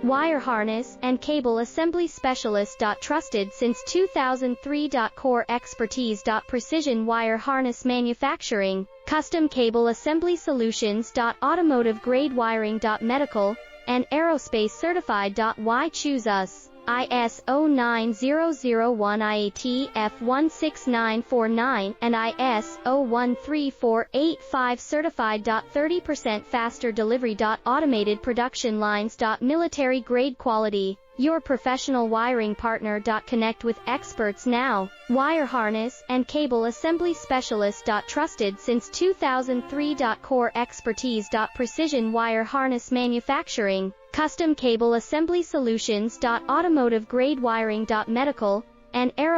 Wire harness and cable assembly specialist. Trusted since 2003. Core expertise. Precision wire harness manufacturing, custom cable assembly solutions. Automotive grade wiring. Medical and aerospace certified. Why choose us? ISO 9001 IATF 16949 and ISO 13485 certified. 30% faster delivery. Automated production lines. Military grade quality, your professional wiring partner. Connect with experts now. Wire harness and cable assembly specialist. Trusted since 2003. Core expertise. Precision wire harness manufacturing, custom cable assembly solutions. Automotive grade wiring. Medical and aerospace